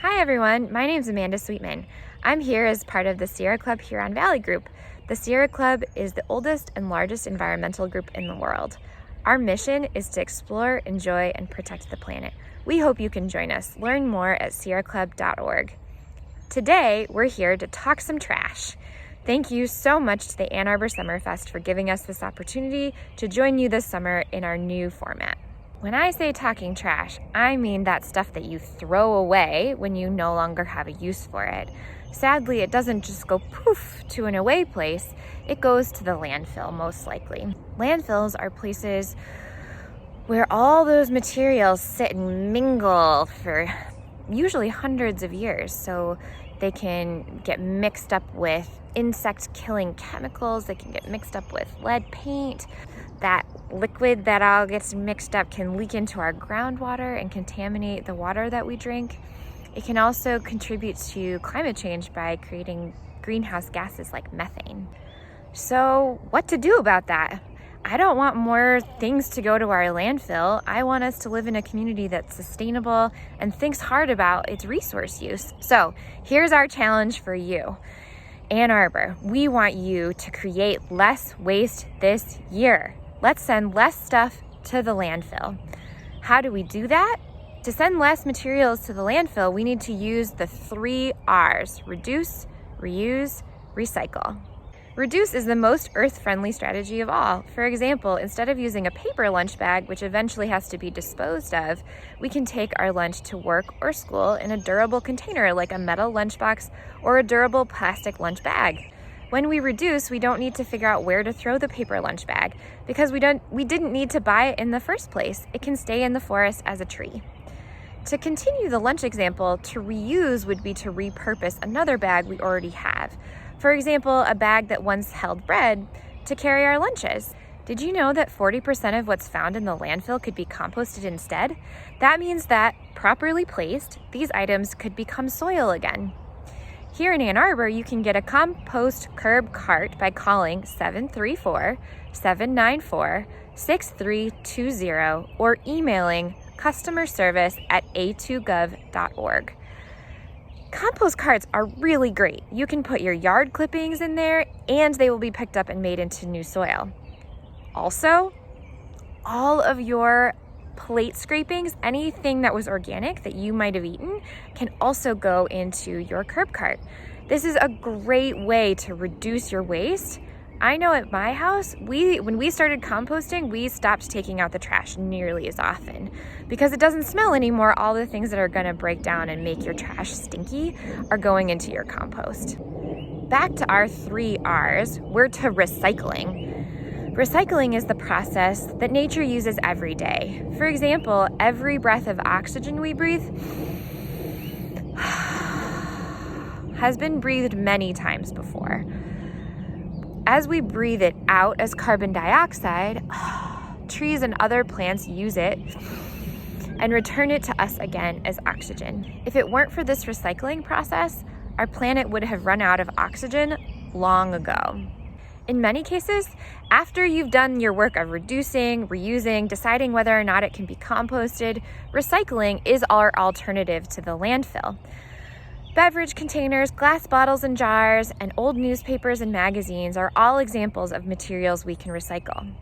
Hi everyone, my name is Amanda Sweetman. I'm here as part of the Sierra Club Huron Valley Group. The Sierra Club is the oldest and largest environmental group in the world. Our mission is to explore, enjoy, and protect the planet. We hope you can join us. Learn more at sierraclub.org. Today, we're here to talk some trash. Thank you so much to the Ann Arbor Summerfest for giving us this opportunity to join you this summer in our new format. When I say talking trash, I mean that stuff that you throw away when you no longer have a use for it. Sadly, it doesn't just go poof to an away place, it goes to the landfill most likely. Landfills are places where all those materials sit and mingle for usually hundreds of years. So they can get mixed up with insect-killing chemicals, they can get mixed up with lead paint. That liquid that all gets mixed up can leak into our groundwater and contaminate the water that we drink. It can also contribute to climate change by creating greenhouse gases like methane. So what to do about that? I don't want more things to go to our landfill. I want us to live in a community that's sustainable and thinks hard about its resource use. So here's our challenge for you. Ann Arbor, we want you to create less waste this year. Let's send less stuff to the landfill. How do we do that? To send less materials to the landfill, we need to use the 3 R's: reduce, reuse, recycle. Reduce is the most earth-friendly strategy of all. For example, instead of using a paper lunch bag, which eventually has to be disposed of, we can take our lunch to work or school in a durable container like a metal lunchbox or a durable plastic lunch bag. When we reduce, we don't need to figure out where to throw the paper lunch bag because we didn't need to buy it in the first place. It can stay in the forest as a tree. To continue the lunch example, to reuse would be to repurpose another bag we already have. For example, a bag that once held bread to carry our lunches. Did you know that 40% of what's found in the landfill could be composted instead? That means that, properly placed, these items could become soil again. Here in Ann Arbor, you can get a compost curb cart by calling 734-794-6320 or emailing customerservice@a2gov.org. Compost carts are really great. You can put your yard clippings in there and they will be picked up and made into new soil. Also, all of your plate scrapings, anything that was organic that you might have eaten, can also go into your curb cart. This is a great way to reduce your waste. I know at my house, when we started composting, we stopped taking out the trash nearly as often because it doesn't smell anymore. All the things that are gonna break down and make your trash stinky are going into your compost. Back to our 3 R's, we're to recycling. Recycling is the process that nature uses every day. For example, every breath of oxygen we breathe has been breathed many times before. As we breathe it out as carbon dioxide, trees and other plants use it and return it to us again as oxygen. If it weren't for this recycling process, our planet would have run out of oxygen long ago. In many cases, after you've done your work of reducing, reusing, deciding whether or not it can be composted, recycling is our alternative to the landfill. Beverage containers, glass bottles and jars, and old newspapers and magazines are all examples of materials we can recycle.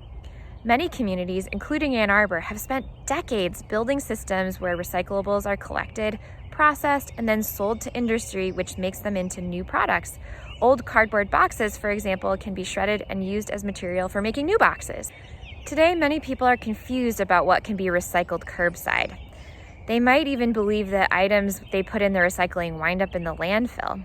Many communities, including Ann Arbor, have spent decades building systems where recyclables are collected, processed, and then sold to industry, which makes them into new products. Old cardboard boxes, for example, can be shredded and used as material for making new boxes. Today, many people are confused about what can be recycled curbside. They might even believe that items they put in the recycling wind up in the landfill.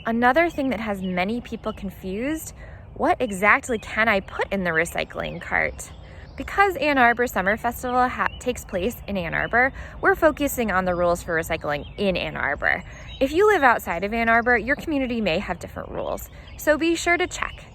Another thing that has many people confused, what exactly can I put in the recycling cart? Because Ann Arbor Summer Festival takes place in Ann Arbor, we're focusing on the rules for recycling in Ann Arbor. If you live outside of Ann Arbor, your community may have different rules, so be sure to check.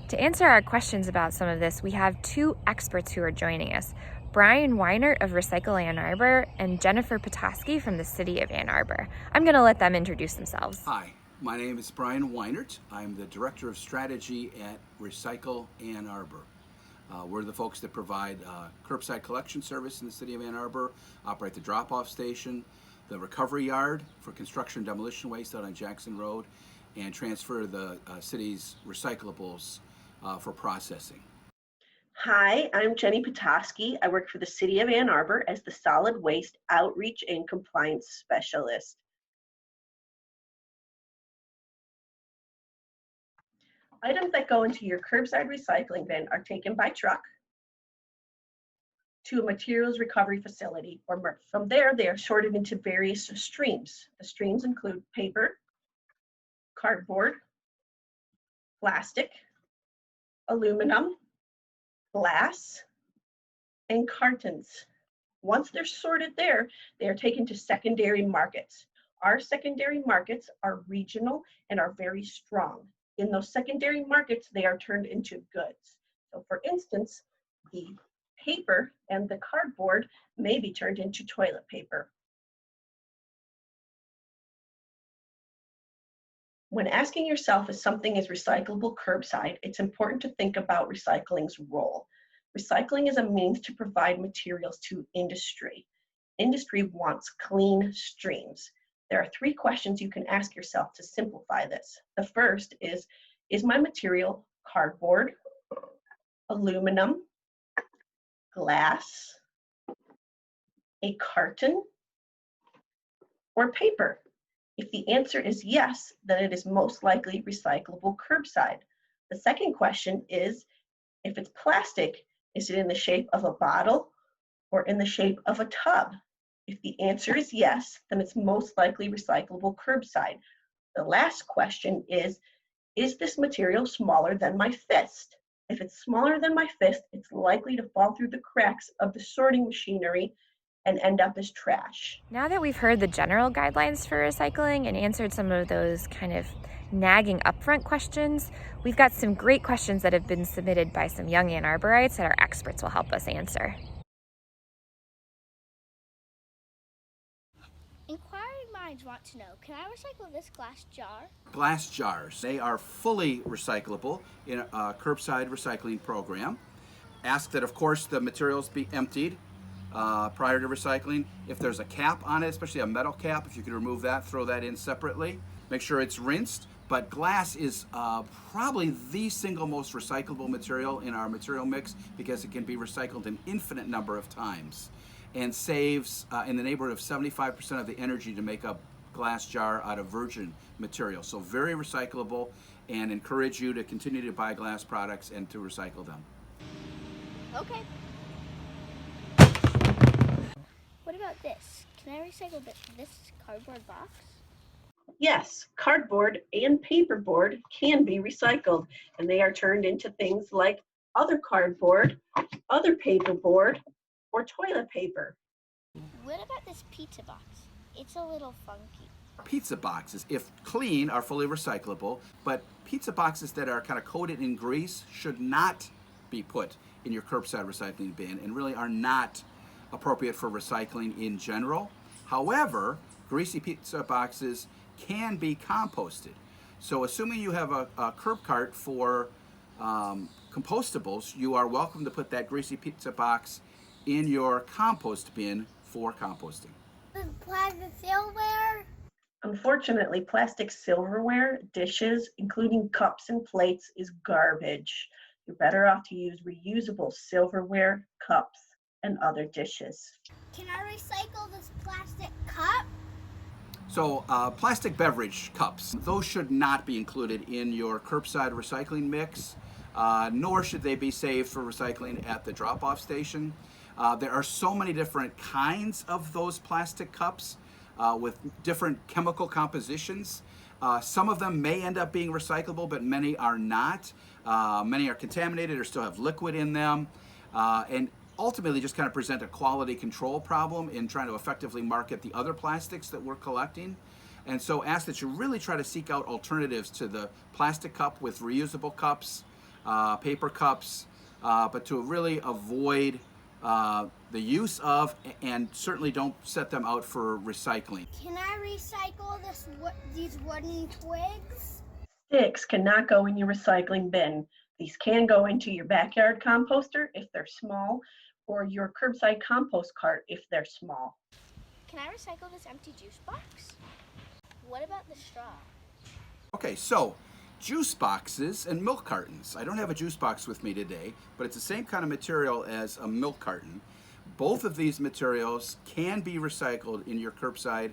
To answer our questions about some of this, we have 2 experts who are joining us. Brian Weinert of Recycle Ann Arbor and Jennifer Petoskey from the City of Ann Arbor. I'm gonna let them introduce themselves. Hi, my name is Brian Weinert. I'm the Director of Strategy at Recycle Ann Arbor. We're the folks that provide curbside collection service in the City of Ann Arbor, operate the drop-off station, the recovery yard for construction demolition waste out on Jackson Road, and transfer the city's recyclables for processing. Hi, I'm Jenny Petoskey. I work for the City of Ann Arbor as the Solid Waste Outreach and Compliance Specialist. Items that go into your curbside recycling bin are taken by truck to a materials recovery facility, or from there, they are sorted into various streams. The streams include paper, cardboard, plastic, aluminum, glass, and cartons. Once they're sorted there, they are taken to secondary markets. Our secondary markets are regional and are very strong. In those secondary markets, they are turned into goods. So for instance, the paper and the cardboard may be turned into toilet paper. When asking yourself if something is recyclable curbside, it's important to think about recycling's role. Recycling is a means to provide materials to industry. Industry wants clean streams. There are 3 questions you can ask yourself to simplify this. The first is my material cardboard, aluminum, glass, a carton, or paper? If the answer is yes, then it is most likely recyclable curbside. The second question is, if it's plastic, is it in the shape of a bottle or in the shape of a tub? If the answer is yes, then it's most likely recyclable curbside. The last question is this material smaller than my fist? If it's smaller than my fist, it's likely to fall through the cracks of the sorting machinery and end up as trash. Now that we've heard the general guidelines for recycling and answered some of those kind of nagging upfront questions, we've got some great questions that have been submitted by some young Ann Arborites that our experts will help us answer. Inquiring minds want to know, can I recycle this glass jar? Glass jars, they are fully recyclable in a curbside recycling program. Ask that, of course, the materials be emptied prior to recycling. If there's a cap on it, especially a metal cap, if you could remove that, throw that in separately. Make sure it's rinsed. But glass is probably the single most recyclable material in our material mix because it can be recycled an infinite number of times and saves in the neighborhood of 75% of the energy to make a glass jar out of virgin material. So very recyclable, and encourage you to continue to buy glass products and to recycle them. Okay. What about this? Can I recycle this cardboard box? Yes, cardboard and paperboard can be recycled, and they are turned into things like other cardboard, other paperboard, or toilet paper. What about this pizza box? It's a little funky. Pizza boxes, if clean, are fully recyclable, but pizza boxes that are kind of coated in grease should not be put in your curbside recycling bin and really are not appropriate for recycling in general. However, greasy pizza boxes can be composted. So assuming you have a curb cart for compostables, you are welcome to put that greasy pizza box in your compost bin for composting. Plastic silverware? Unfortunately, plastic silverware, dishes, including cups and plates, is garbage. You're better off to use reusable silverware, cups, and other dishes. Can I recycle this plastic cup? So plastic beverage cups, those should not be included in your curbside recycling mix, nor should they be saved for recycling at the drop-off station. There are so many different kinds of those plastic cups with different chemical compositions. Some of them may end up being recyclable, but many are not. Many are contaminated or still have liquid in them. And ultimately just kind of present a quality control problem in trying to effectively market the other plastics that we're collecting. And so ask that you really try to seek out alternatives to the plastic cup with reusable cups, paper cups, but to really avoid the use of, and certainly don't set them out for recycling. Can I recycle these wooden twigs? Sticks cannot go in your recycling bin. These can go into your backyard composter if they're small, or your curbside compost cart if they're small. Can I recycle this empty juice box? What about the straw? Okay, so juice boxes and milk cartons. I don't have a juice box with me today, but it's the same kind of material as a milk carton. Both of these materials can be recycled in your curbside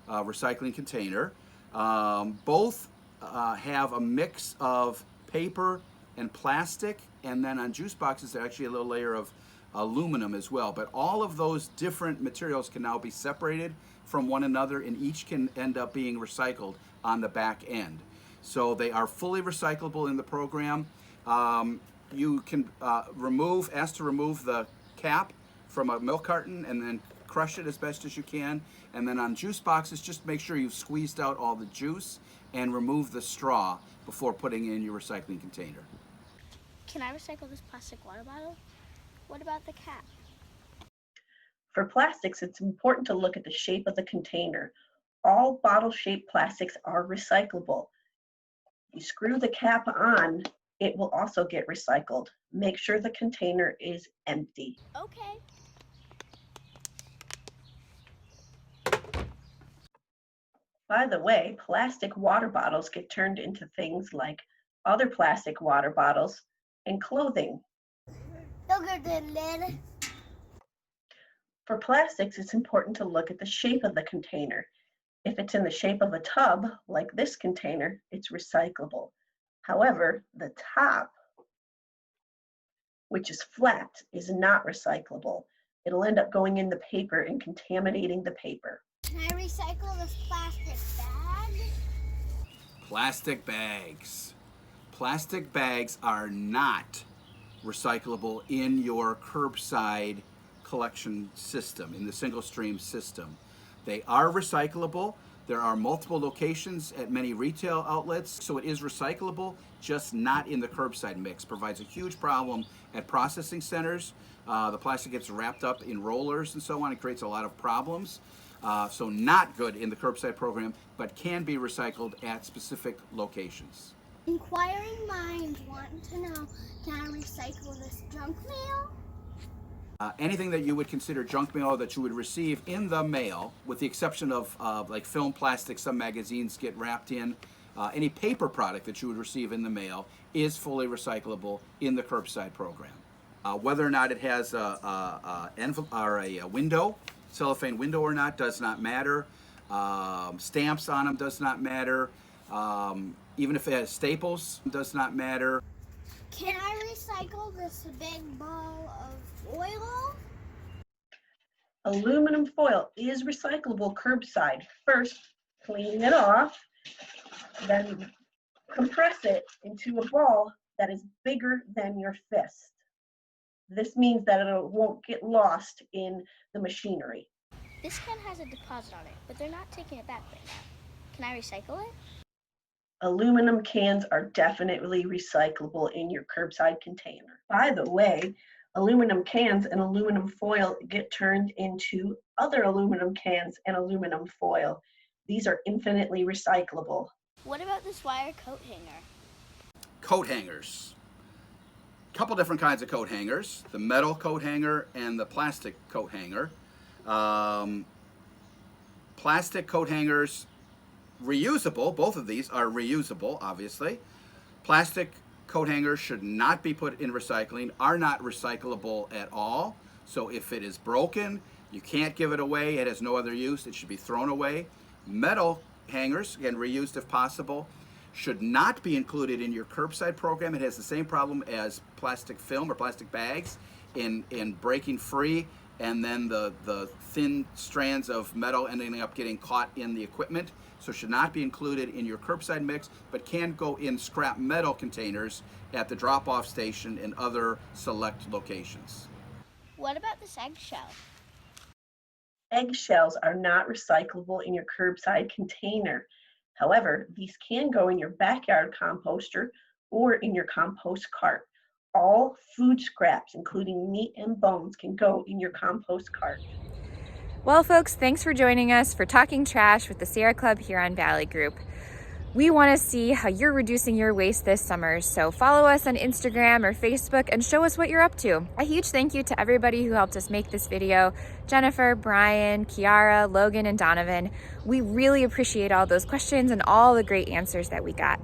recycling container. Both have a mix of paper and plastic, and then on juice boxes there's actually a little layer of aluminum as well. But all of those different materials can now be separated from one another, and each can end up being recycled on the back end. So they are fully recyclable in the program. You can ask to remove the cap from a milk carton and then crush it as best as you can. And then on juice boxes, just make sure you've squeezed out all the juice and remove the straw before putting in your recycling container. Can I recycle this plastic water bottle? What about the cap? For plastics, it's important to look at the shape of the container. All bottle-shaped plastics are recyclable. You screw the cap on, it will also get recycled. Make sure the container is empty. Okay. By the way, plastic water bottles get turned into things like other plastic water bottles and clothing. Look at the lid. For plastics, it's important to look at the shape of the container. If it's in the shape of a tub, like this container, it's recyclable. However, the top, which is flat, is not recyclable. It'll end up going in the paper and contaminating the paper. Can I recycle this plastic bag? Plastic bags. Plastic bags are not recyclable in your curbside collection system, in the single stream system. They are recyclable. There are multiple locations at many retail outlets, so it is recyclable, just not in the curbside mix. Provides a huge problem at processing centers. The plastic gets wrapped up in rollers and so on. It creates a lot of problems. So not good in the curbside program, but can be recycled at specific locations. Inquiring minds want to know, can I recycle this junk mail? Anything that you would consider junk mail that you would receive in the mail, with the exception of like film, plastic, some magazines get wrapped in, any paper product that you would receive in the mail is fully recyclable in the curbside program. Whether or not it has a envelope or a window, cellophane window or not, does not matter. Stamps on them does not matter. Even if it has staples, does not matter. Can I recycle this big ball of oil? Aluminum foil is recyclable curbside. First, clean it off, then compress it into a ball that is bigger than your fist. This means that it won't get lost in the machinery. This can has a deposit on it, but they're not taking it back right now. Can I recycle it? Aluminum cans are definitely recyclable in your curbside container. By the way, aluminum cans and aluminum foil get turned into other aluminum cans and aluminum foil. These are infinitely recyclable. What about this wire coat hanger? Coat hangers. Couple different kinds of coat hangers, the metal coat hanger and the plastic coat hanger. Plastic coat hangers, reusable. Both of these are reusable, obviously. Plastic coat hangers should not be put in recycling, are not recyclable at all. So if it is broken, you can't give it away. It has no other use. It should be thrown away. Metal hangers, again, reused if possible, should not be included in your curbside program. It has the same problem as plastic film or plastic bags in breaking free, and then the thin strands of metal ending up getting caught in the equipment. So should not be included in your curbside mix, but can go in scrap metal containers at the drop-off station and other select locations. What about this eggshell? Eggshells are not recyclable in your curbside container. However, these can go in your backyard composter or in your compost cart. All food scraps, including meat and bones, can go in your compost cart. Well, folks, thanks for joining us for Talking Trash with the Sierra Club Huron Valley Group. We want to see how you're reducing your waste this summer, so follow us on Instagram or Facebook and show us what you're up to. A huge thank you to everybody who helped us make this video: Jennifer, Brian, Kiara, Logan, and Donovan. We really appreciate all those questions and all the great answers that we got.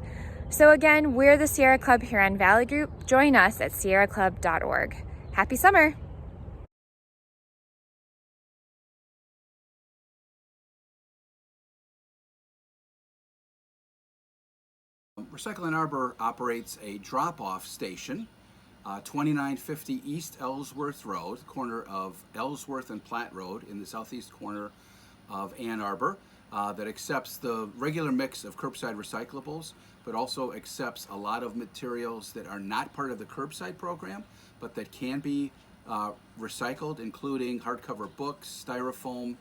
So again, we're the Sierra Club Huron Valley Group. Join us at sierraclub.org. Happy summer! Recycling Arbor operates a drop-off station, 2950 East Ellsworth Road, corner of Ellsworth and Platte Road in the southeast corner of Ann Arbor, that accepts the regular mix of curbside recyclables, but also accepts a lot of materials that are not part of the curbside program, but that can be recycled, including hardcover books, styrofoam,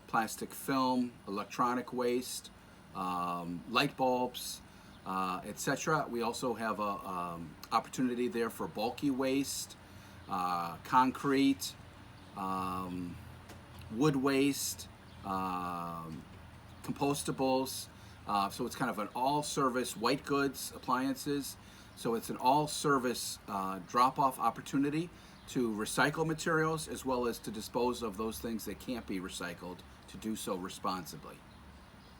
plastic film, electronic waste, light bulbs, etc. We also have a opportunity there for bulky waste, concrete, wood waste, compostables. So it's kind of an all-service white goods, appliances. So it's an all-service drop-off opportunity to recycle materials as well as to dispose of those things that can't be recycled, to do so responsibly.